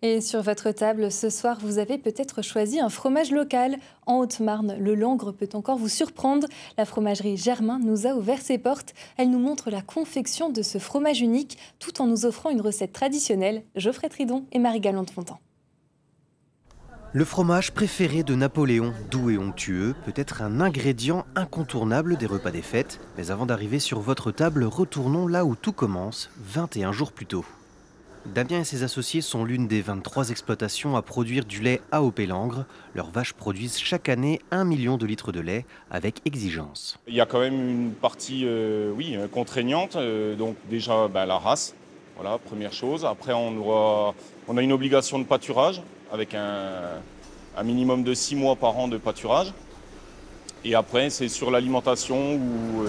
Et sur votre table, ce soir, vous avez peut-être choisi un fromage local. En Haute-Marne, le Langre peut encore vous surprendre. La fromagerie Germain nous a ouvert ses portes. Elle nous montre la confection de ce fromage unique, tout en nous offrant une recette traditionnelle. Geoffrey Tridon et Marie-Galante Fontan. Le fromage préféré de Napoléon, doux et onctueux, peut être un ingrédient incontournable des repas des fêtes. Mais avant d'arriver sur votre table, retournons là où tout commence, 21 jours plus tôt. Damien et ses associés sont l'une des 23 exploitations à produire du lait AOP Langre. Leurs vaches produisent chaque année 1 million de litres de lait avec exigence. Il y a quand même une partie contraignante, donc déjà la race, voilà, première chose. Après on a une obligation de pâturage avec un minimum de 6 mois par an de pâturage. Et après c'est sur l'alimentation où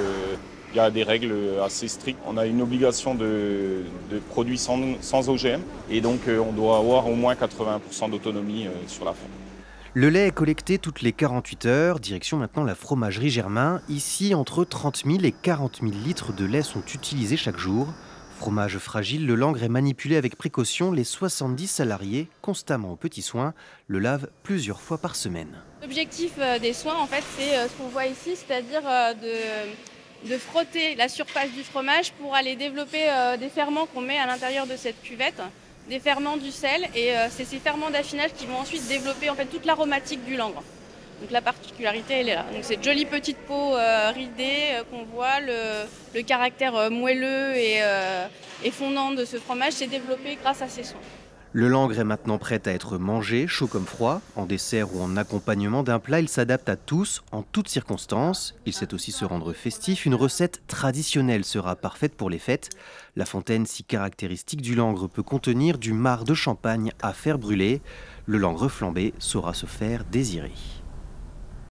il y a des règles assez strictes. On a une obligation de produits sans OGM et donc on doit avoir au moins 80% d'autonomie sur la ferme. Le lait est collecté toutes les 48 heures. Direction maintenant la fromagerie Germain. Ici, entre 30 000 et 40 000 litres de lait sont utilisés chaque jour. Fromage fragile, le Langre est manipulé avec précaution. Les 70 salariés, constamment aux petits soins, le lavent plusieurs fois par semaine. L'objectif des soins, en fait, c'est ce qu'on voit ici, c'est-à-dire de frotter la surface du fromage pour aller développer des ferments qu'on met à l'intérieur de cette cuvette, des ferments du sel, et c'est ces ferments d'affinage qui vont ensuite développer en fait toute l'aromatique du Langre. Donc la particularité, elle est là. Donc cette jolie petite peau ridée qu'on voit, le caractère moelleux et fondant de ce fromage s'est développé grâce à ces soins. Le Langre est maintenant prêt à être mangé, chaud comme froid. En dessert ou en accompagnement d'un plat, il s'adapte à tous, en toutes circonstances. Il sait aussi se rendre festif. Une recette traditionnelle sera parfaite pour les fêtes. La fontaine si caractéristique du Langre peut contenir du marc de champagne à faire brûler. Le Langre flambé saura se faire désirer.